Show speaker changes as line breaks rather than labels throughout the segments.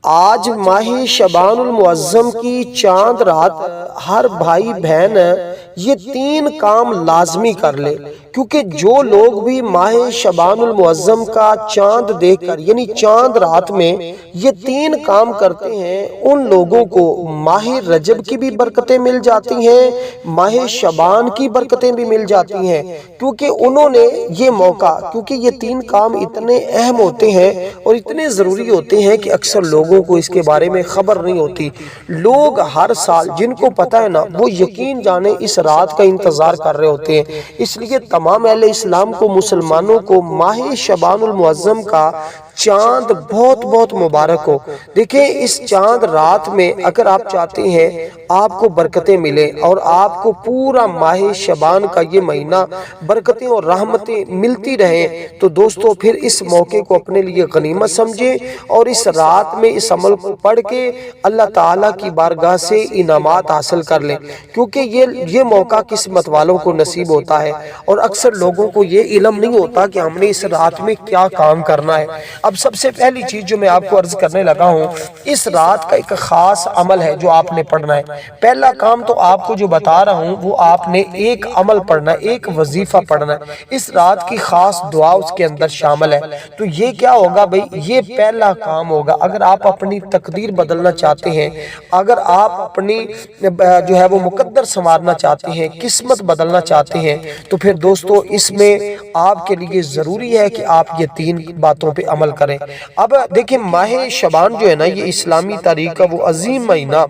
آج ماہ شعبان المعظم کی چاند رات ہر بھائی بہن یہ 3 کام لازمی کر لے، کیونکہ جو لوگ بھی ماہ شعبان المعظم کا چاند دیکھ کر یعنی چاند رات میں یہ 3 کام کرتے ہیں ان لوگوں کو ماہ رجب کی بھی برکتیں مل جاتی ہیں، ماہ شعبان کی برکتیں بھی مل جاتی ہیں، کیونکہ انہوں نے یہ موقع، کیونکہ یہ 3 کام اتنے اہم ہوتے ہیں اور اتنے ضروری ہوتے ہیں کہ اکثر لوگوں کو اس کے بارے میں خبر نہیں ہوتی۔ لوگ ہر سال جن کو پتہ ہے نا وہ یقین جانے اس رات کا انتظار کر رہے ہوتے ہیں۔ اس لیے تمام اہل اسلام کو، مسلمانوں کو ماہ شعبان المعظم کا چاند بہت بہت مبارک ہو۔ دیکھیں اس چاند رات میں اگر آپ چاہتے ہیں آپ کو برکتیں ملیں اور آپ کو پورا ماہ شعبان کا یہ مہینہ برکتیں اور رحمتیں ملتی رہیں، تو دوستو پھر اس موقع کو اپنے لیے غنیمت سمجھیں اور اس رات میں اس عمل کو پڑھ کے اللہ تعالیٰ کی بارگاہ سے انعامات حاصل کر لیں، کیونکہ یہ موقع قسمت والوں کو نصیب ہوتا ہے اور اکثر لوگوں کو یہ علم نہیں ہوتا کہ ہم نے اس رات میں کیا کام کرنا ہے۔ اب سب سے پہلی چیز جو میں آپ کو عرض کرنے لگا ہوں، اس رات کا ایک خاص عمل ہے جو آپ نے پڑھنا ہے۔ پہلا کام تو آپ کو جو بتا رہا ہوں وہ آپ نے ایک عمل پڑھنا ہے، ایک وظیفہ پڑھنا ہے۔ اس رات کی خاص دعا اس کے اندر شامل ہے۔ تو یہ کیا ہوگا بھئی؟ یہ پہلا کام ہوگا۔ اگر آپ اپنی تقدیر بدلنا چاہتے ہیں، اگر آپ اپنی جو ہے وہ مقدر سنوارنا چاہتے ہیں، قسمت بدلنا چاہتے ہیں، تو پھر دوستو اس میں آپ کے لیے ضروری ہے کہ آپ یہ 3 باتوں پہ عمل کریں۔ اب دیکھیں ماہ شعبان جو ہے نا یہ اسلامی تاریخ کا وہ عظیم مہینہ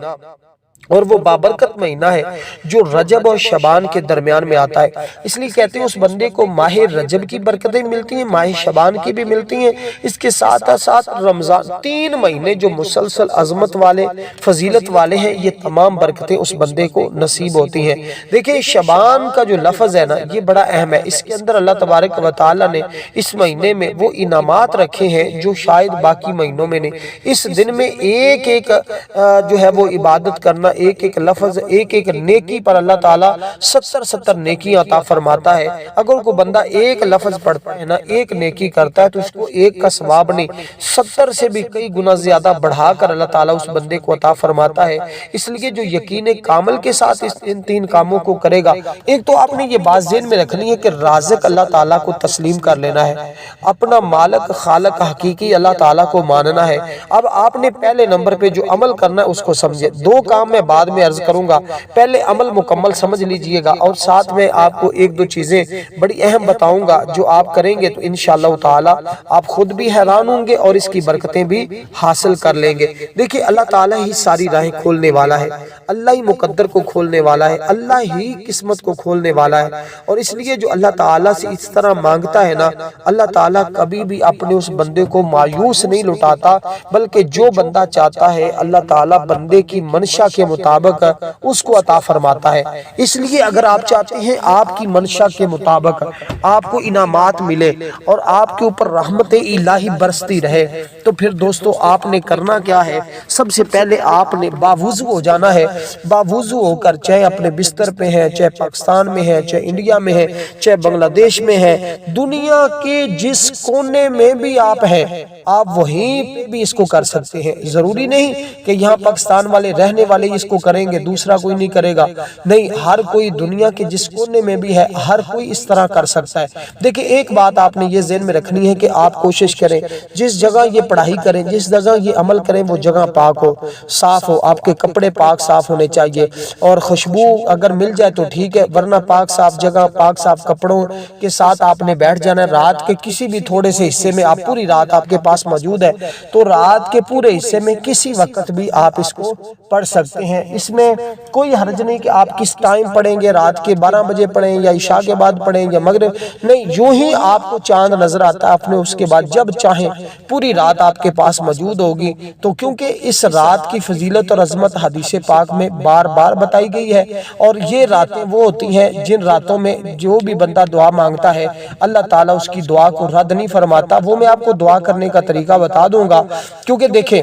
اور وہ بابرکت مہینہ ہے جو رجب اور شعبان کے درمیان میں آتا ہے۔ اس لیے کہتے ہیں اس بندے کو ماہ رجب کی برکتیں ملتی ہیں، ماہ شعبان کی بھی ملتی ہیں، اس کے ساتھ ساتھ رمضان، 3 مہینے جو مسلسل عظمت والے، فضیلت والے ہیں، یہ تمام برکتیں اس بندے کو نصیب ہوتی ہیں۔ دیکھیں شعبان کا جو لفظ ہے نا یہ بڑا اہم ہے۔ اس کے اندر اللہ تبارک و تعالیٰ نے اس مہینے میں وہ انعامات رکھے ہیں جو شاید باقی مہینوں میں نہیں۔ اس دن میں ایک ایک جو ہے وہ عبادت کرنا، ایک ایک لفظ، ایک ایک نیکی پر اللہ تعالیٰ 70 نیکیاں عطا فرماتا ہے۔ اگر کوئی بندہ ایک لفظ پڑھتا ہے نا، ایک نیکی کرتا ہے، تو اس کو ایک کا ثواب نہیں، 70 سے بھی کئی گنا زیادہ بڑھا کر اللہ تعالیٰ اس بندے کو عطا فرماتا ہے۔ اس لیے جو یقین کامل کے ساتھ ان 3 کاموں کو کرے گا، ایک تو آپ نے یہ بات ذہن میں رکھنی ہے کہ رازق اللہ تعالیٰ کو تسلیم کر لینا ہے، اپنا مالک خالق حقیقی اللہ تعالیٰ کو ماننا ہے۔ اب آپ نے پہلے نمبر پہ جو عمل کرنا ہے اس کو سمجھے۔ 2 کام میں بعد میں عرض کروں گا، پہلے عمل مکمل سمجھ لیجئے گا اور ساتھ میں آپ کو 1-2 چیزیں بڑی اہم بتاؤں گا جو آپ کریں گے تو انشاءاللہ تعالی آپ خود بھی حیران ہوں گے اور اس کی برکتیں بھی حاصل کر لیں گے۔ دیکھیں اللہ تعالیٰ ہی ساری راہیں کھولنے والا ہے، اللہ ہی مقدر کو کھولنے والا ہے، اللہ ہی قسمت کو کھولنے والا ہے، اور اس لیے جو اللہ تعالیٰ سے اس طرح مانگتا ہے نا، اللہ تعالیٰ کبھی بھی اپنے اس بندے کو مایوس نہیں لوٹاتا، بلکہ جو بندہ چاہتا ہے اللہ تعالیٰ بندے کی منشا کے مطابق اس کو عطا فرماتا ہے۔ اس لیے اگر آپ چاہتے ہیں آپ کی منشا کے مطابق آپ کو انعامات ملے اور آپ کے اوپر رحمت الہی برستی رہے، تو پھر دوستو آپ نے کرنا کیا ہے؟ سب سے پہلے آپ نے باوضو ہو جانا ہے۔ باوضو ہو کر چاہے اپنے بستر پہ ہیں، چاہے پاکستان میں ہیں، چاہے انڈیا میں ہیں، چاہے بنگلہ دیش میں ہیں، دنیا کے جس کونے میں بھی آپ ہیں، آپ وہیں پہ بھی اس کو کر سکتے ہیں۔ ضروری نہیں کہ یہاں پاکستان والے رہنے والے اس کو کریں گے، دوسرا کوئی نہیں کرے گا، نہیں، ہر کوئی دنیا کے جس کونے میں بھی ہے ہر کوئی اس طرح کر سکتا ہے۔ دیکھیں ایک بات آپ نے یہ ذہن میں رکھنی ہے کہ آپ کوشش کریں جس جگہ یہ پڑھائی کریں، جس جگہ یہ عمل کریں، وہ جگہ پاک ہو، صاف ہو، آپ کے کپڑے پاک صاف ہونے چاہیے، اور خوشبو اگر مل جائے تو ٹھیک ہے، ورنہ پاک صاف جگہ، پاک صاف کپڑوں کے ساتھ آپ نے بیٹھ جانا ہے۔ رات کے کسی بھی تھوڑے سے حصے میں، آپ پوری رات آپ کے پاس موجود ہے تو رات کے پورے حصے میں کسی وقت بھی آپ اس کو پڑھ سکتے ہیں۔ اس میں کوئی حرج نہیں کہ آپ کس ٹائم پڑھیں گے، رات کے 12 بجے پڑھیں یا عشاء کے بعد پڑھیں یا مغرب، نہیں، یوں ہی آپ کو چاند نظر آتا ہے، اپنے اس کے بعد جب چاہیں پوری رات آپ کے پاس موجود ہوگی۔ تو کیونکہ اس رات کی فضیلت اور عظمت حدیث پاک میں بار بار بتائی گئی ہے، اور یہ راتیں وہ ہوتی ہیں جن راتوں میں جو بھی بندہ دعا مانگتا ہے اللہ تعالیٰ اس کی دعا کو رد نہیں فرماتا۔ وہ میں آپ کو دعا کرنے کا طریقہ بتا دوں گا، کیونکہ دیکھیں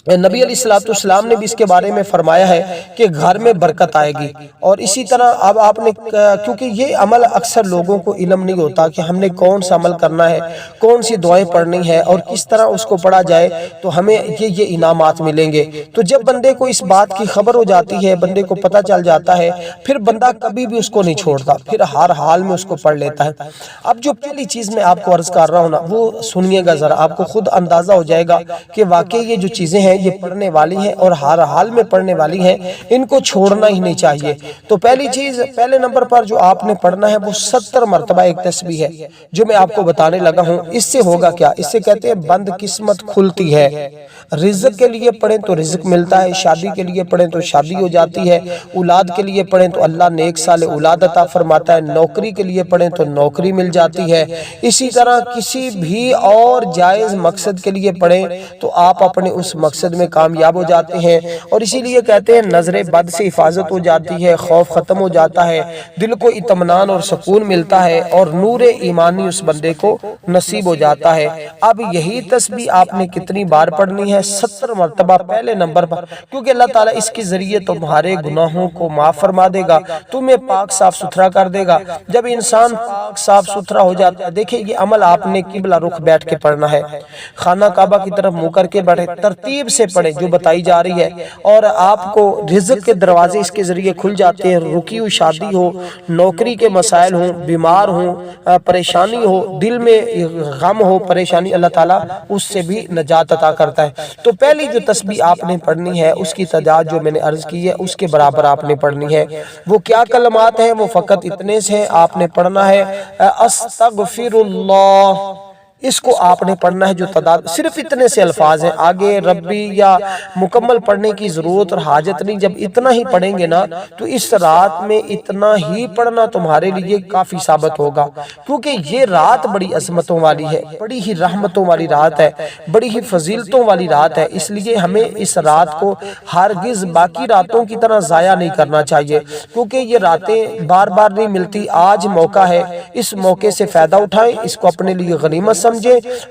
نبی علیہ السلام نے بھی اس کے بارے میں فرمایا ہے کہ گھر میں برکت آئے گی۔ اور اسی طرح اب آپ نے، کیونکہ یہ عمل اکثر لوگوں کو علم نہیں ہوتا کہ ہم نے کون سا عمل کرنا ہے، کون سی دعائیں پڑھنی ہے اور کس طرح اس کو پڑھا جائے تو ہمیں یہ انعامات ملیں گے۔ تو جب بندے کو اس بات کی خبر ہو جاتی ہے، بندے کو پتہ چل جاتا ہے، پھر بندہ کبھی بھی اس کو نہیں چھوڑتا، پھر ہر حال میں اس کو پڑھ لیتا ہے۔ اب جو پہلی چیز میں آپ کو عرض کر رہا ہوں نا، وہ سنیے گا ذرا، آپ کو خود اندازہ ہو جائے گا کہ واقعی یہ جو چیزیں ہیں یہ پڑھنے والی ہیں اور ہر حال میں پڑھنے والی ہیں، ان کو چھوڑنا ہی نہیں چاہیے۔ تو پہلی چیز، پہلے نمبر پر جو آپ نے پڑھنا ہے وہ 70 مرتبہ ایک تسبیح ہے جو میں آپ کو بتانے لگا ہوں۔ اس سے ہوگا کیا؟ اس سے کہتے ہیں بند قسمت کھلتی ہے۔ رزق کے لیے پڑھیں تو رزق ملتا ہے، شادی کے لیے پڑھیں تو شادی ہو جاتی ہے، اولاد کے لیے پڑھیں تو اللہ نیک صالح اولاد عطا فرماتا ہے، نوکری کے لیے پڑھیں تو نوکری مل جاتی ہے۔ اسی طرح کسی بھی اور جائز مقصد کے لیے پڑھیں تو آپ اپنے اس مقصد میں کامیاب ہو جاتے ہیں۔ اور اسی لیے کہتے ہیں نظر بد سے حفاظت ہو جاتی ہے، خوف ختم ہو جاتا ہے، دل کو اطمینان اور سکون ملتا ہے، اور نور ایمانی اس بندے کو نصیب ہو جاتا ہے۔ اب یہی تسبیح آپ نے کتنی بار پڑھنی ہے؟ 70 مرتبہ پہلے نمبر پر، کیونکہ اللہ تعالیٰ اس کے ذریعے تمہارے گناہوں کو معاف فرما دے گا، تمہیں پاک صاف ستھرا کر دے گا۔ جب انسان پاک صاف ستھرا ہو جاتا ہے، دیکھیں یہ عمل آپ نے قبلہ رخ بیٹھ کے پڑھنا ہے، خانہ کعبہ کی طرف منہ کر کے بیٹھے، ترتیب سے پڑھیں جو بتائی جا رہی ہے، اور آپ کو رزق کے دروازے اس کے ذریعے کھل جاتے ہیں۔ رکی ہوئی شادی ہو، نوکری کے مسائل ہوں، بیمار ہوں، پریشانی ہو، دل میں غم ہو، پریشانی، اللہ تعالیٰ اس سے بھی نجات عطا کرتا ہے۔ تو پہلی جو تسبیح آپ نے پڑھنی ہے اس کی تعداد جو میں نے عرض کی ہے اس کے برابر آپ نے پڑھنی ہے۔ وہ کیا کلمات ہیں؟ وہ فقط اتنے سے آپ نے پڑھنا ہے، استغفر اللہ، اس کو آپ نے پڑھنا ہے، جو تعداد صرف اتنے سے الفاظ ہیں، آگے ربی یا مکمل پڑھنے کی ضرورت اور حاجت نہیں۔ جب اتنا ہی پڑھیں گے نا تو اس رات میں اتنا ہی پڑھنا تمہارے لیے کافی ثابت ہوگا، کیونکہ یہ رات بڑی عظمتوں والی ہے، بڑی ہی رحمتوں والی رات ہے، بڑی ہی فضیلتوں والی رات ہے۔ اس لیے ہمیں اس رات کو ہرگز باقی راتوں کی طرح ضائع نہیں کرنا چاہیے، کیونکہ یہ راتیں بار بار نہیں ملتی۔ آج موقع ہے، اس موقع سے فائدہ اٹھائیں، اس کو اپنے لیے غنیمت سمجھیں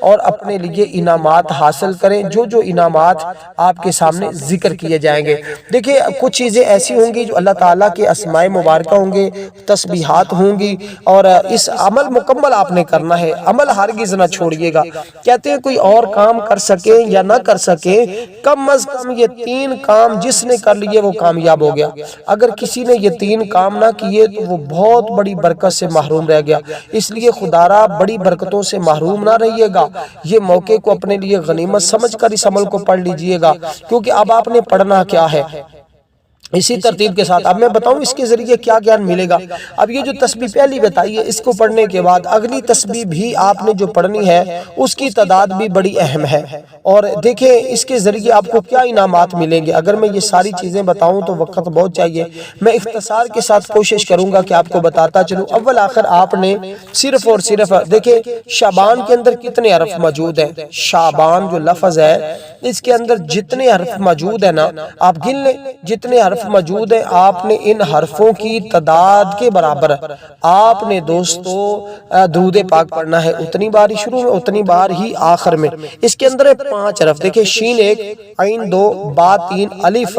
اور اپنے لیے انعامات حاصل کریں، جو جو انعامات آپ کے سامنے ذکر کیے جائیں گے۔ دیکھیں کچھ چیزیں ایسی ہوں گی جو اللہ تعالیٰ کے اسماء مبارکہ ہوں گے، تسبیحات ہوں گی، اور اس عمل مکمل آپ نے کرنا ہے، عمل ہرگز نہ چھوڑیے گا۔ کہتے ہیں کوئی اور کام کر سکے یا نہ کر سکے، کم از کم یہ 3 کام جس نے کر لیے وہ کامیاب ہو گیا۔ اگر کسی نے یہ 3 کام نہ کیے تو وہ بہت بڑی برکت سے محروم رہ گیا۔ اس لیے خدارا بڑی برکتوں سے محروم نہ رہیے گا، یہ موقع کو اپنے لیے غنیمت سمجھ کر اس عمل کو پڑھ لیجئے گا، کیونکہ اب آپ نے پڑھنا کیا ہے اسی ترتیب کے ساتھ۔ اب میں بتاؤں اس کے ذریعے کیا گیان ملے گا۔ اب یہ جو تسبیح پہلی بتائی ہے، اس کو پڑھنے کے بعد اگلی تسبیح بھی آپ نے جو پڑھنی ہے اس کی تعداد بھی بڑی اہم ہے، اور دیکھیں اس کے ذریعے آپ کو کیا انعامات ملیں گے۔ اگر میں یہ ساری چیزیں بتاؤں تو وقت بہت چاہیے، میں اختصار کے ساتھ کوشش کروں گا کہ آپ کو بتاتا چلوں۔ اول آخر آپ نے صرف اور صرف دیکھیں شعبان کے اندر کتنے حرف موجود ہیں۔ شعبان جو لفظ ہے اس کے اندر جتنے حرف موجود ہیں نا، آپ گن لیں جتنے حرف موجود ہیں، آپ نے ان حرفوں کی تعداد کے برابر آپ نے دوستو درود پاک پڑھنا ہے، اتنی بار ہی شروع میں، اتنی بار ہی آخر میں۔ اس کے اندر 5 حرف، دیکھیں شین 1، عین 2، با 3، الف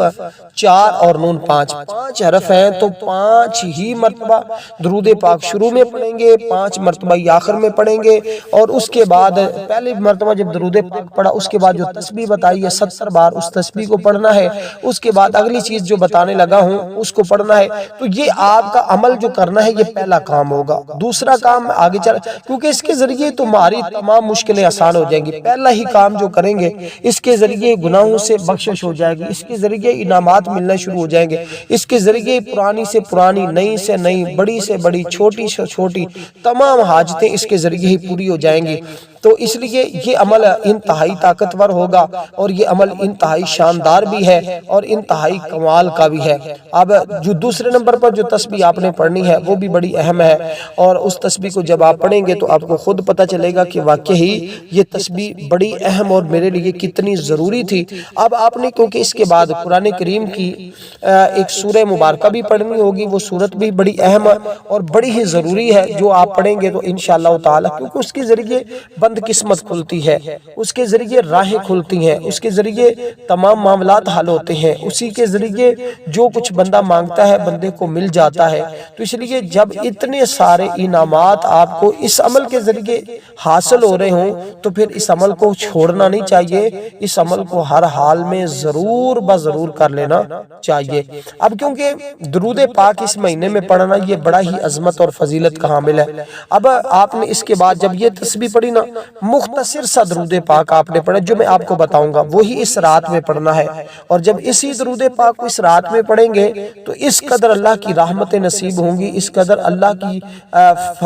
4 اور نون 5 حرف ہیں، تو 5 ہی مرتبہ درود پاک شروع میں پڑھیں گے، 5 مرتبہ ہی آخر میں پڑھیں گے، اور اس کے بعد پہلی مرتبہ جب درود پاک پڑھا اس کے بعد جو تسبیح بتائی ہے 70 بار اس تسبیح کو پڑھنا ہے۔ اس کے بعد اگلی چیز جو بتانے لگا ہوں اس کو پڑھنا ہے۔ تو یہ آپ کا عمل جو کرنا ہے یہ پہلا کام ہوگا۔ دوسرا کام آگے چل، کیونکہ اس کے ذریعے تمہاری تمام مشکلیں آسان ہو جائیں گی۔ پہلا ہی کام جو کریں گے اس کے ذریعے گناہوں سے بخشش ہو جائے گی، اس کے ذریعے انعامات ملنا شروع ہو جائیں گے، اس کے ذریعے پرانی سے پرانی، نئی سے نئی، بڑی سے بڑی، چھوٹی سے چھوٹی تمام حاجتیں اس کے ذریعے ہی پوری ہو جائیں گی۔ تو اس لیے یہ عمل انتہائی طاقتور ہوگا، اور یہ عمل انتہائی شاندار بھی ہے اور انتہائی کمال کا بھی ہے۔ اب جو دوسرے نمبر پر جو تسبیح آپ نے پڑھنی ہے وہ بھی بڑی اہم ہے، اور اس تسبیح کو جب آپ پڑھیں گے تو آپ کو خود پتہ چلے گا کہ واقعی یہ تسبیح بڑی اہم اور میرے لیے کتنی ضروری تھی۔ اب آپ نے کیونکہ اس کے بعد قرآن کریم کی ایک سورہ مبارکہ بھی پڑھنی ہوگی، وہ سورت بھی بڑی اہم اور بڑی ہی ضروری ہے جو آپ پڑھیں گے تو انشاءاللہ تعالی، کیونکہ اس کے ذریعے بند قسمت کھلتی ہے، اس کے ذریعے راہیں کھلتی ہیں، اس کے ذریعے تمام معاملات حل ہوتے ہیں، اسی کے ذریعے جو کچھ بندہ مانگتا ہے بندے کو مل جاتا ہے۔ تو اس لیے جب اتنے سارے انعامات آپ کو اس عمل کے ذریعے حاصل ہو رہے ہوں تو پھر اس عمل کو چھوڑنا نہیں چاہیے، اس عمل کو ہر حال میں ضرور بضرور کر لینا چاہیے۔ اب کیونکہ درود پاک اس مہینے میں پڑھنا یہ بڑا ہی عظمت اور فضیلت کا حامل ہے، اب آپ نے اس کے بعد جب یہ تسبیح پڑھی نا، مختصر سا درود پاک آپ نے پڑھا جو میں آپ کو بتاؤں گا، وہی اس رات میں پڑھنا ہے، اور جب اسی درود پاک کو اس رات میں پڑھیں گے تو اس قدر اللہ کی رحمتیں نصیب ہوں گی، اس قدر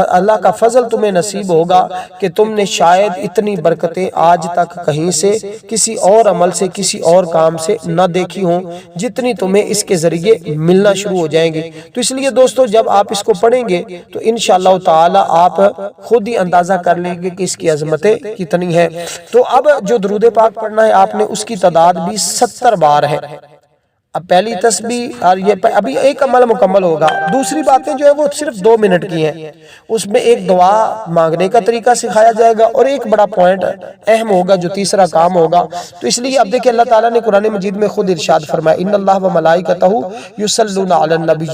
اللہ کا فضل تمہیں نصیب ہوگا کہ تم نے شاید اتنی برکتیں آج تک کہیں سے کسی اور عمل سے کسی اور کام سے نہ دیکھی ہوں جتنی تمہیں اس کے ذریعے ملنا شروع ہو جائیں گے۔ تو اس لیے دوستو جب آپ اس کو پڑھیں گے تو انشاءاللہ تعالی آپ خود ہی اندازہ کر لیں گے کہ اس کی عظمتیں کتنی ہیں۔ تو اب جو درود پاک پڑھنا ہے آپ نے اس کی تعداد بھی 70 بار ہے۔ اب پہلی تسبیح اور یہ ابھی ایک عمل مکمل ہوگا، دوسری باتیں جو ہے وہ صرف 2 منٹ کی ہیں، اس میں ایک دعا مانگنے کا طریقہ سکھایا جائے گا اور ایک بڑا پوائنٹ اہم ہوگا جو تیسرا کام ہوگا۔ تو اس لیے اب دیکھیں اللہ تعالیٰ نے قرآن مجید میں خود ارشاد فرمایا ان اللہ و ملائکتہ یصلون علی النبی،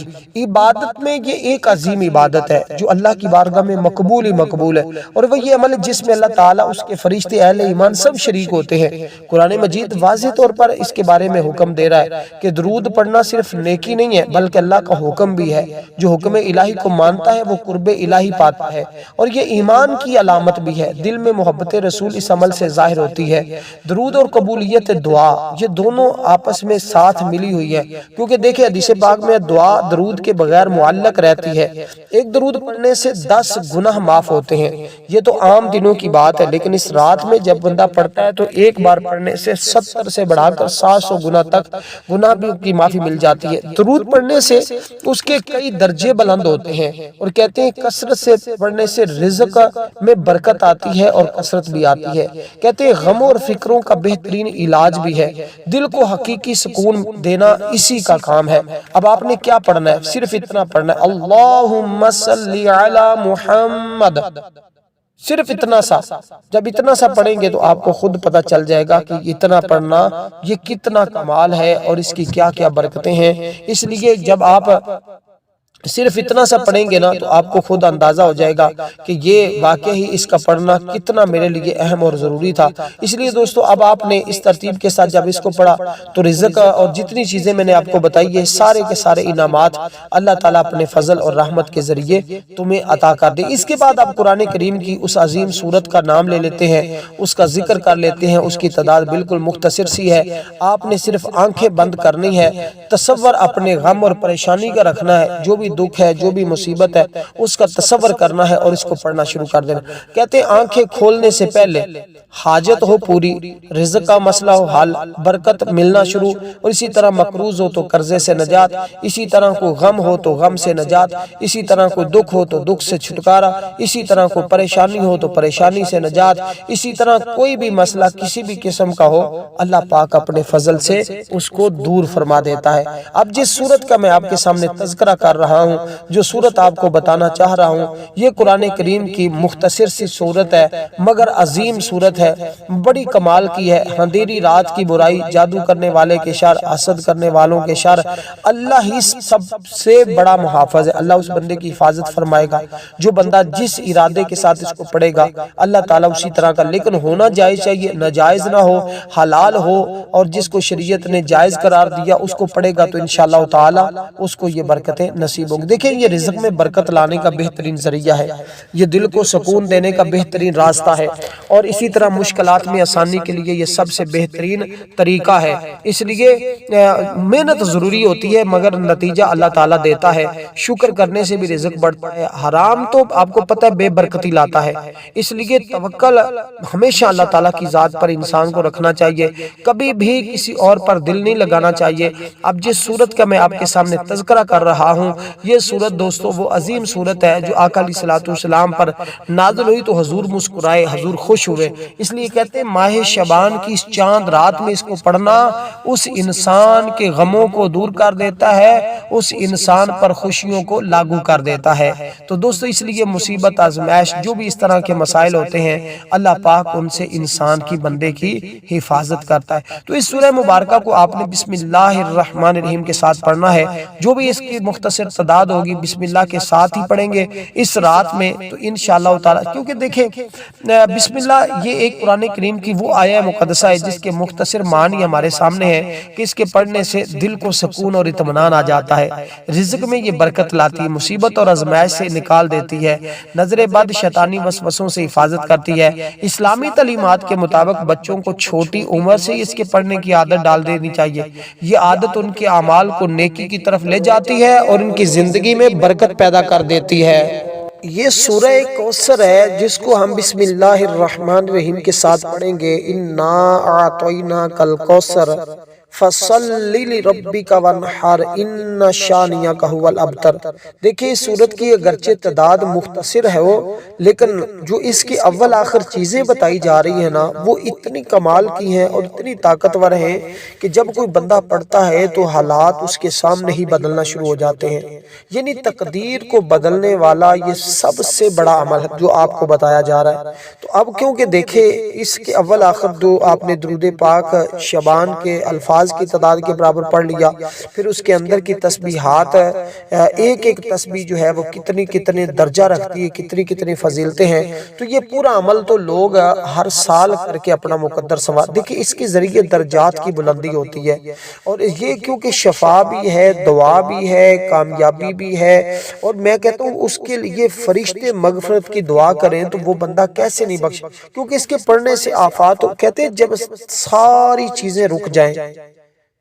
عبادت میں یہ ایک عظیم عبادت ہے جو اللہ کی بارگاہ میں مقبول ہی مقبول ہے، اور وہ یہ عمل جس میں اللہ تعالیٰ اس کے فرشتے اہل ایمان سب شریک ہوتے ہیں۔ قرآن مجید واضح طور پر اس کے بارے میں حکم دے رہا ہے کہ درود پڑھنا صرف نیکی نہیں ہے بلکہ اللہ کا حکم بھی ہے، جو حکم الہی کو مانتا ہے وہ قرب الہی پاتا ہے، اور یہ ایمان کی علامت بھی ہے، دل میں محبت رسول اس عمل سے ظاہر ہوتی ہے۔ درود اور قبولیت دعا یہ دونوں آپس میں ساتھ ملی ہوئی ہے، کیونکہ دیکھیں حدیث پاک میں دعا درود کے بغیر معلق رہتی ہے، ایک درود پڑھنے سے 10 گناہ معاف ہوتے ہیں، یہ تو عام دنوں کی بات ہے، لیکن اس رات میں جب بندہ پڑھتا ہے تو ایک بار پڑھنے سے 70 سے بڑھا کر 700 گناہ تک گناہ بھی کی معافی مل جاتی ہے۔ درود پڑھنے سے اس کے کئی درجے بلند ہوتے ہیں، اور کہتے ہیں کثرت سے پڑھنے سے رزق میں برکت آتی ہے اور کثرت بھی آتی ہے، کہتے ہیں غموں اور فکروں کا بہترین علاج بھی ہے، دل کو حقیقی سکون دینا اسی کا کام ہے۔ اب آپ نے کیا پڑھنا ہے؟ صرف اتنا پڑھنا ہے اللہم صلی علی محمد، صرف اتنا سا۔ جب اتنا سا پڑھیں گے تو آپ کو خود پتہ چل جائے گا کہ اتنا پڑھنا یہ کتنا کمال ہے اور اس کی کیا کیا برکتیں ہیں۔ اس لیے جب آپ صرف اتنا سا پڑھیں گے نا تو آپ کو خود اندازہ ہو جائے گا کہ یہ واقعی اس کا پڑھنا کتنا میرے لیے اہم اور ضروری تھا۔ اس لیے دوستو اب آپ نے اس ترتیب کے ساتھ جب اس کو پڑھا تو رزق اور جتنی چیزیں میں نے آپ کو بتائی ہے سارے کے سارے انعامات اللہ تعالیٰ اپنے فضل اور رحمت کے ذریعے تمہیں عطا کر دے۔ اس کے بعد آپ قرآن کریم کی اس عظیم سورت کا نام لے لیتے ہیں، اس کا ذکر کر لیتے ہیں، اس کی تعداد بالکل مختصر سی ہے، آپ نے صرف آنکھیں بند کرنی ہے، تصور اپنے غم اور پریشانی کا رکھنا ہے، جو بھی دکھ ہے جو بھی مصیبت ہے اس کا تصور کرنا ہے اور اس کو پڑھنا شروع کر دینا۔ کہتے ہیں آنکھیں کھولنے سے پہلے حاجت ہو پوری، رزق کا مسئلہ ہو حل، برکت ملنا شروع، اور اسی طرح مقروض ہو تو قرضے سے نجات، اسی طرح کوئی غم ہو تو غم سے نجات، اسی طرح کوئی دکھ ہو تو دکھ سے چھٹکارا، اسی طرح کوئی پریشانی ہو تو پریشانی سے نجات، اسی طرح کوئی بھی مسئلہ کسی بھی قسم کا ہو اللہ پاک اپنے فضل سے اس کو دور فرما دیتا ہے۔ اب جس صورت کا میں آپ کے سامنے تذکرہ کر رہا ہوں، جو صورت آپ کو بتانا چاہ رہا ہوں، یہ قرآن کریم کی مختصر سی صورت ہے مگر عظیم صورت ہے، بڑی کمال کی ہے۔ اندھیری رات کی برائی، جادو کرنے والے کے شر، حسد کرنے والوں کے شر، اللہ ہی سب سے بڑا محافظ ہے، اللہ اس بندے کی حفاظت فرمائے گا۔ جو بندہ جس ارادے کے ساتھ اس کو پڑھے گا اللہ تعالیٰ اسی طرح کا، لیکن ہونا جائز چاہیے، ناجائز نہ ہو، حلال ہو، اور جس کو شریعت نے جائز قرار دیا اس کو پڑھے گا تو انشاءاللہ تعالیٰ اس کو یہ برکتیں نصیب ہوں گی۔ دیکھیں یہ رزق میں برکت لانے کا بہترین ذریعہ ہے، یہ دل کو سکون دینے کا بہترین راستہ ہے، اور اسی طرح مشکلات میں آسانی کے لیے یہ سب سے بہترین طریقہ ہے۔ اس لیے محنت ضروری ہوتی ہے مگر نتیجہ اللہ تعالیٰ دیتا ہے، شکر کرنے سے بھی رزق بڑھتا ہے۔ حرام تو آپ کو پتہ ہے بے برکتی لاتا ہے، اس لیے توکل ہمیشہ اللہ تعالیٰ کی ذات پر انسان کو رکھنا چاہیے، کبھی بھی کسی اور پر دل نہیں لگانا چاہیے۔ اب جس صورت کا میں آپ کے سامنے تذکرہ کر رہا ہوں یہ صورت دوستو وہ عظیم صورت ہے جو آقا علیہ الصلوۃ والسلام پر نازل ہوئی تو حضور مسکرائے، حضور خوش ہوئے، اس لیے کہتے ہیں ماہ شعبان کی اس چاند رات میں اس کو پڑھنا اس انسان کے غموں کو دور کر دیتا ہے، اس انسان پر خوشیوں کو لاگو کر دیتا ہے۔ تو دوستو اس لیے مصیبت آزمائش جو بھی اس طرح کے مسائل ہوتے ہیں اللہ پاک ان سے انسان کی بندے کی حفاظت کرتا ہے۔ تو اس سورہ مبارکہ کو آپ نے بسم اللہ الرحمن الرحیم کے ساتھ پڑھنا ہے، جو بھی اس کی مختصر تعداد ہوگی بسم اللہ کے ساتھ ہی پڑھیں گے اس رات میں تو انشاءاللہ تعالی، کیونکہ دیکھیں بسم اللہ یہ ایک قرآن کریم کی وہ آیہ مقدسہ ہے جس کے مختصر معنی ہمارے سامنے ہے کہ اس کے پڑھنے سے دل کو سکون اور اطمینان آ جاتا ہے، رزق میں یہ برکت لاتی ہے، مصیبت اور آزمائش سے نکال دیتی ہے، نظر بد شیطانی وسوسوں سے حفاظت کرتی ہے۔ اسلامی تعلیمات کے مطابق بچوں کو چھوٹی عمر سے اس کے پڑھنے کی عادت ڈال دینی چاہیے، یہ عادت ان کے اعمال کو نیکی کی طرف لے جاتی ہے اور ان کی زندگی میں برکت پیدا کر دیتی ہے۔ یہ سورہ کوثر ہے جس کو ہم بسم اللہ الرحمن الرحیم کے ساتھ پڑھیں گے، انا اعطیناک الکوثر فصل لربک وانحر ان شانئک ھو الابتر۔ دیکھیں اس سورت کی اگرچہ تعداد مختصر ہے لیکن جو اس کی اول آخر چیزیں بتائی جا رہی ہیں نا وہ اتنی کمال کی ہیں اور اتنی طاقتور ہیں کہ جب کوئی بندہ پڑھتا ہے تو حالات اس کے سامنے ہی بدلنا شروع ہو جاتے ہیں، یعنی تقدیر کو بدلنے والا یہ سب سے بڑا عمل ہے جو آپ کو بتایا جا رہا ہے۔ تو اب کیونکہ دیکھیں اس کے اول آخر جو آپ نے درود پاک شبان کے الفاظ کی تعداد کے برابر پڑھ لیا، پھر اس کے اندر کی تسبیحات ایک ایک تسبیح جو ہے وہ کتنے درجہ رکھتی ہے، کتنی فضیلتیں ہیں، تو یہ پورا عمل تو لوگ ہر سال کر کے اپنا مقدر ثواب، دیکھیں اس کے ذریعے درجات کی بلندی ہوتی ہے، اور یہ کیونکہ شفا بھی ہے، دعا بھی ہے، کامیابی بھی ہے، اور میں کہتا ہوں اس کے لیے فرشتے مغفرت کی دعا کریں تو وہ بندہ کیسے نہیں بخش، کیونکہ اس کے پڑھنے سے آفات کہتے ہیں جب ساری چیزیں رک جائیں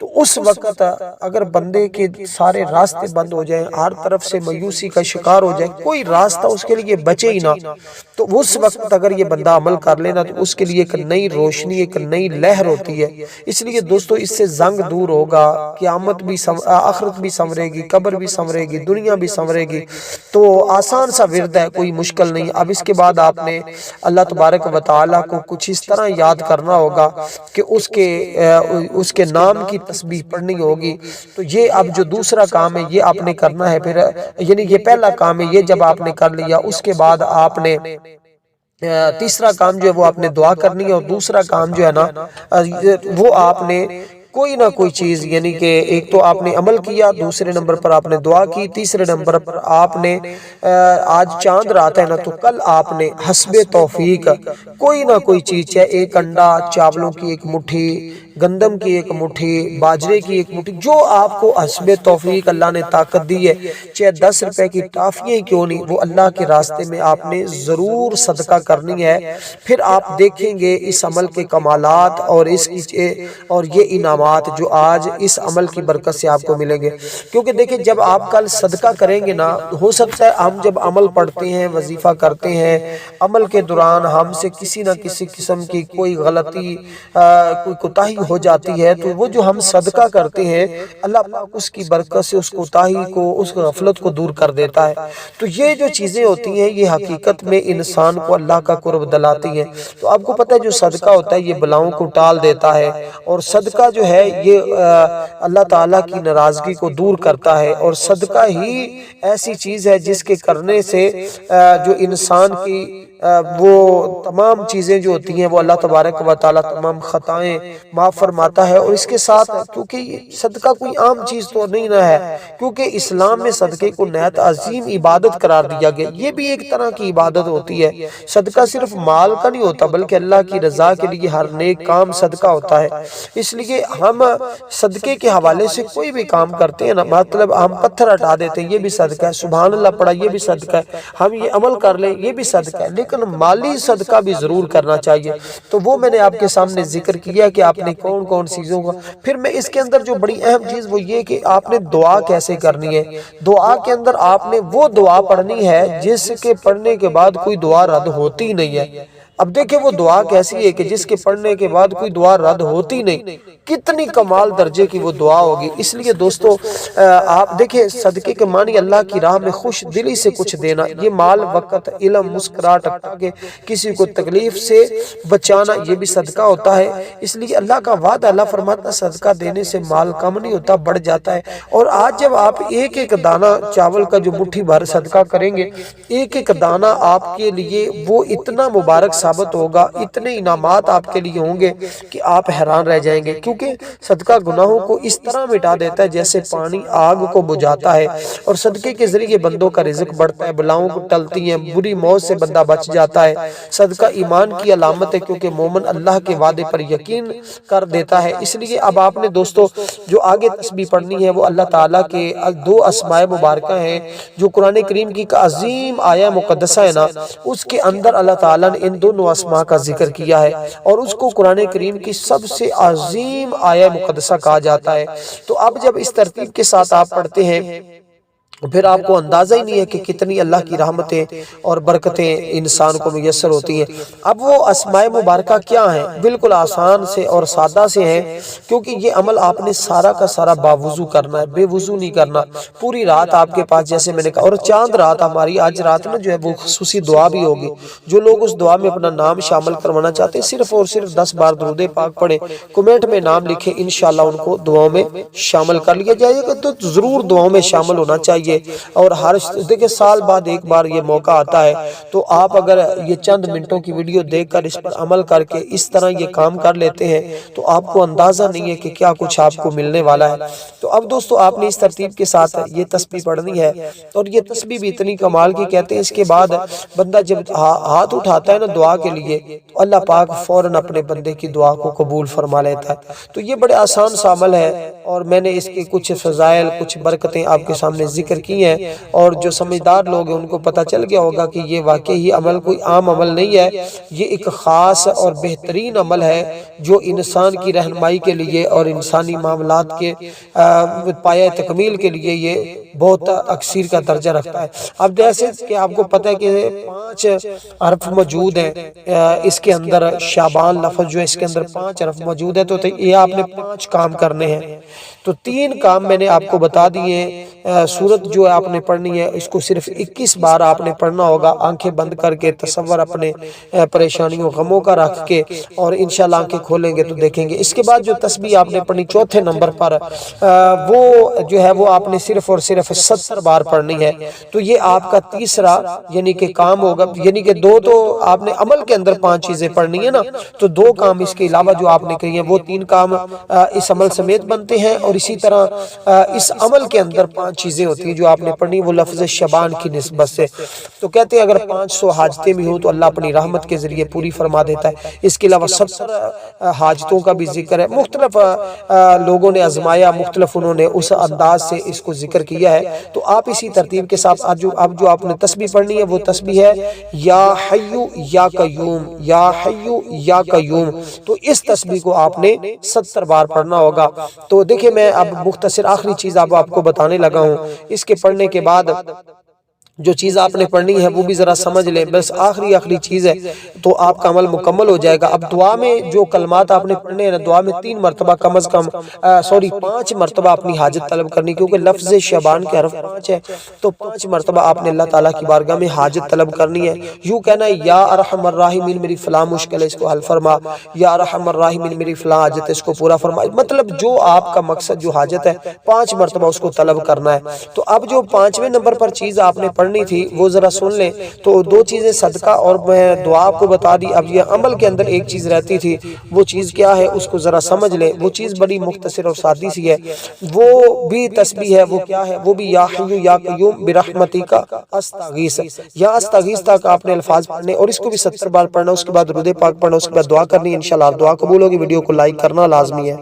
تو اس وقت اگر بندے کے سارے راستے بند ہو جائیں، ہر طرف سے مایوسی کا شکار ہو جائے، کوئی راستہ اس کے لیے بچے ہی نہ، تو اس وقت اگر یہ بندہ عمل کر لینا تو اس کے لیے ایک نئی روشنی، ایک نئی لہر ہوتی ہے۔ اس لیے دوستو اس سے زنگ دور ہوگا، قیامت بھی آخرت بھی سنورے گی، قبر بھی سنورے گی، دنیا بھی سنورے گی۔ تو آسان سا ورد ہے، کوئی مشکل نہیں۔ اب اس کے بعد آپ نے اللہ تبارک و تعالیٰ کو کچھ اس طرح یاد کرنا ہوگا کہ اس کے نام کی تسبیح پڑھنی ہوگی۔ تو یہ اب جو دوسرا کام ہے یہ آپ نے کرنا ہے، پھر یعنی یہ پہلا کام ہے، یہ جب آپ نے کر لیا اس کے بعد آپ نے تیسرا کام جو ہے وہ آپ نے دعا کرنی ہے، اور دوسرا کام جو ہے نا وہ آپ نے کوئی نہ کوئی چیز، یعنی کہ ایک تو آپ نے عمل کیا، دوسرے نمبر پر آپ نے دعا کی، تیسرے نمبر پر آپ نے آج چاند رات ہے نا تو کل آپ نے حسب توفیق کوئی نہ کوئی چیز، چاہے ایک انڈا، چاولوں کی ایک مٹھی، گندم کی ایک مٹھی، باجرے کی ایک مٹھی، جو آپ کو حسب توفیق اللہ نے طاقت دی ہے، چاہے 10 روپے کی ٹافیاں کیوں نہیں، وہ اللہ کے راستے میں آپ نے ضرور صدقہ کرنی ہے۔ پھر آپ دیکھیں گے اس عمل کے کمالات اور یہ انعامات جو آج اس عمل کی برکت سے آپ کو ملیں گے، کیونکہ دیکھیں جب آپ کل صدقہ کریں گے نا، ہو سکتا ہے ہم جب عمل پڑھتے ہیں، وظیفہ کرتے ہیں، عمل کے دوران ہم سے کسی نہ کسی قسم کی کوئی غلطی، کوئی کوتاہی ہو جاتی ہے، تو وہ جو ہم صدقہ کرتے ہیں اللہ پاک اس کی برکت سے اس کوتاہی کو، اس غفلت کو دور کر دیتا ہے۔ تو یہ جو چیزیں ہوتی ہیں یہ حقیقت میں انسان کو اللہ کا قرب دلاتی ہیں۔ تو آپ کو پتہ ہے جو صدقہ ہوتا ہے یہ بلاؤں کو ٹال دیتا ہے، اور صدقہ جو ہے یہ اللہ تعالیٰ کی ناراضگی کو دور کرتا ہے، اور صدقہ ہی ایسی چیز ہے جس کے کرنے سے جو انسان کی وہ تمام چیزیں جو ہوتی ہیں وہ اللہ تبارک و تعالیٰ تمام خطائیں معاف فرماتا ہے۔ اور اس کے ساتھ کیونکہ صدقہ کوئی عام چیز تو نہیں نہ ہے، کیونکہ اسلام میں صدقے کو نہایت عظیم عبادت قرار دیا گیا، یہ بھی ایک طرح کی عبادت ہوتی ہے۔ صدقہ صرف مال کا نہیں ہوتا بلکہ اللہ کی رضا کے لیے ہر نیک کام صدقہ ہوتا ہے۔ اس لیے ہم صدقے کے حوالے سے کوئی بھی کام کرتے ہیں نا، مطلب ہم پتھر ہٹا دیتے ہیں یہ بھی صدقہ ہے، سبحان اللہ پڑھا یہ بھی صدقہ ہے، ہم یہ عمل کر لیں یہ بھی صدقہ ہے، لیکن مالی صدقہ بھی ضرور کرنا چاہیے۔ تو وہ میں نے آپ کے سامنے ذکر کیا کہ آپ نے کون چیزوں کا، پھر میں اس کے اندر جو بڑی اہم چیز وہ یہ کہ آپ نے دعا کیسے کرنی ہے۔ دعا کے اندر آپ نے وہ دعا پڑھنی ہے جس کے پڑھنے کے بعد کوئی دعا رد ہوتی نہیں ہے۔ اب دیکھیں وہ دعا کیسی ہے کہ جس کے پڑھنے کے بعد کوئی دعا رد ہوتی نہیں، کتنی کمال درجے کی وہ دعا ہوگی۔ اس لیے دوستو آپ دیکھیں صدقے کے معنی اللہ کی راہ میں خوش دلی سے کچھ دینا، یہ مال، وقت، علم، مسکراہٹ، کہ کسی کو تکلیف سے بچانا، یہ بھی صدقہ ہوتا ہے۔ اس لیے اللہ کا وعدہ، اللہ فرماتا ہے صدقہ دینے سے مال کم نہیں ہوتا، بڑھ جاتا ہے۔ اور آج جب آپ ایک ایک دانہ چاول کا جو مٹھی بھر صدقہ کریں گے، ایک ایک دانہ آپ کے لیے وہ اتنا مبارک ثابت ہوگا، اتنے انعامات آپ کے لیے ہوں گے کہ آپ حیران رہ جائیں گے، کیونکہ صدقہ گناہوں کو اس طرح مٹا دیتا ہے جیسے پانی آگ کو بجھاتا ہے، اور صدقے کے ذریعے بندوں کا رزق بڑھتا ہے، بلاؤں کو ٹلتی ہیں، بری موت سے بندہ بچ جاتا ہے۔ صدقہ ایمان کی علامت ہے، کیونکہ مومن اللہ کے وعدے پر یقین کر دیتا ہے۔ اس لیے اب آپ نے دوستو جو آگے تسبیح پڑھنی ہے وہ اللہ تعالیٰ کے دو اسماء مبارکہ ہیں جو قرآن کریم کی عظیم آیہ مقدسہ ہے نا، اس کے اندر اللہ تعالیٰ نے ان دونوں اسماء کا ذکر کیا ہے، اور اس کو قرآن کریم کی سب سے عظیم آیہ مقدسہ کہا جاتا ہے۔ تو اب جب اس ترتیب کے ساتھ آپ پڑھتے ہیں پھر آپ کو اندازہ ہی نہیں ہے کہ کتنی اللہ کی رحمتیں اور برکتیں انسان کو میسر ہوتی ہیں۔ اب وہ اسماء مبارکہ کیا ہیں؟ بالکل آسان سے اور سادہ سے ہیں، کیونکہ یہ عمل آپ نے سارا کا سارا باوضو کرنا ہے، بے وضو نہیں کرنا۔ پوری رات آپ کے پاس، جیسے میں نے کہا، اور چاند رات ہماری آج رات میں جو ہے وہ خصوصی دعا بھی ہوگی، جو لوگ اس دعا میں اپنا نام شامل کروانا چاہتے ہیں صرف اور صرف 10 بار درود پاک پڑھیں، کمنٹ میں نام لکھیں، انشاءاللہ ان کو دعاؤں میں شامل کر لیا جائے گا۔ تو ضرور دعاؤں میں شامل ہونا چاہیے، اور ہر دیکھیں سال بعد ایک بار یہ موقع آتا ہے، تو آپ اگر یہ چند منٹوں کی ویڈیو دیکھ کر اس پر عمل کر کے اس طرح یہ کام کر لیتے ہیں تو آپ کو اندازہ نہیں ہے کہ کیا کچھ آپ کو ملنے والا ہے۔ تو اب دوستو آپ نے اس ترتیب کے ساتھ یہ تسبیح پڑھنی ہے، اور یہ تسبیح بھی اتنی کمال کی کہتے ہیں، اس کے بعد بندہ جب ہاتھ اٹھاتا ہے نا دعا کے لیے تو اللہ پاک فوراً اپنے بندے کی دعا کو قبول فرما لیتا ہے۔ تو یہ بڑے آسان سا عمل ہے، اور میں نے اس کے کچھ فضائل، کچھ برکتیں آپ کے سامنے ذکر کی ہیں، اور جو سمجھدار لوگ ہیں ان کو پتہ چل گیا ہوگا کہ یہ واقعی عمل کوئی عام عمل نہیں ہے، یہ ایک خاص اور بہترین عمل ہے جو انسان کی رہنمائی کے لیے اور انسانی معاملات کے پایہ تکمیل کے لیے یہ بہت اکثیر کا درجہ رکھتا ہے۔ اب جیسے کہ آپ کو پتہ ہے کہ 5 حرف موجود ہیں اس کے اندر، شعبان لفظ جو ہے اس کے اندر 5 حرف موجود ہے، تو یہ آپ نے 5 کام کرنے ہیں۔ تو 3 کام میں نے آپ کو بتا دیے ہیں۔ سورت جو آپ نے پڑھنی ہے اس کو صرف 21 بار آپ نے پڑھنا ہوگا، آنکھیں بند کر کے، تصور اپنے پریشانیوں غموں کا رکھ کے، اور انشاءاللہ آنکھیں کھولیں گے تو دیکھیں گے۔ اس کے بعد جو تسبیح آپ نے پڑھنی 4تھے نمبر پر، وہ جو ہے وہ آپ نے صرف اور صرف 70 بار پڑھنی ہے۔ تو یہ آپ کا تیسرا یعنی کہ کام ہوگا، یعنی کہ 2 تو آپ نے عمل کے اندر 5 چیزیں پڑھنی ہے نا، تو 2 کام اس کے علاوہ جو آپ نے کہی ہیں وہ 3 کام اس عمل سمیت بنتے ہیں، اور اسی طرح اس عمل کے اندر 5 چیزیں ہوتی ہیں جو آپ نے پڑھنی، وہ لفظ شبان کی نسبت سے۔ تو کہتے ہیں اگر 500 حاجتیں بھی ہوں تو اللہ اپنی رحمت کے ذریعے پوری فرما دیتا ہے۔ اس کے علاوہ 70 حاجتوں کا بھی ذکر ہے، مختلف لوگوں نے آزمایا، مختلف انہوں نے اس انداز سے اس کو ذکر کیا ہے۔ تو آپ اسی ترتیب کے ساتھ اب جو آپ نے تسبیح پڑھنی ہے وہ تسبیح ہے یا حیو یا قیوم، یا حیو یا قیوم۔ تو اس تسبیح کو آپ نے 70 بار پڑھنا ہوگا۔ تو دیکھیں میں اب مختصر آخری چیز آپ کو بتانے لگا ہوں، اس کے پڑھنے کے بعد جو چیز آپ نے پڑھنی ہے وہ بھی ذرا سمجھ لیں، بس آخری چیز ہے تو آپ کا عمل مکمل ہو جائے گا۔ اب دعا میں جو کلمات آپ نے پڑھنے ہیں نا، دعا میں 3 مرتبہ کم از کم 5 مرتبہ اپنی حاجت طلب کرنی، کیونکہ لفظ شبان کے حرف 5 ہے، تو 5 مرتبہ آپ نے اللہ تعالیٰ کی بارگاہ میں حاجت طلب کرنی ہے۔ یوں کہنا ہے یا ارحم الراحمین میری فلاں مشکل ہے اس کو حل فرما، یا ارحم الراحمین میری فلاں حاجت ہے اس کو پورا فرما، مطلب جو آپ کا مقصد جو حاجت ہے 5 مرتبہ اس کو طلب کرنا ہے۔ تو اب جو 5ویں نمبر پر چیز آپ نے پڑھنی تھی وہ ذرا سن لیں۔ تو 2 چیزیں صدقہ اور میں دعا آپ کو بتا دی، اب یہ عمل کے اندر ایک چیز رہتی تھی، وہ چیز کیا ہے اس کو ذرا سمجھ لیں۔ وہ چیز بڑی مختصر اور سادی سی ہے، وہ بھی تسبیح ہے، وہ کیا ہے؟ وہ بھی یا حیو یا قیوم برحمتک استغیث، یا استغیث تک آپ نے الفاظ پڑھنے، اور اس کو بھی 70 بار پڑھنا، اس کے بعد درود پاک پڑھنا، اس کے بعد دعا کرنی ہے، انشاءاللہ دعا قبول ہوگی۔ ویڈیو کو لائک کرنا لازمی ہے۔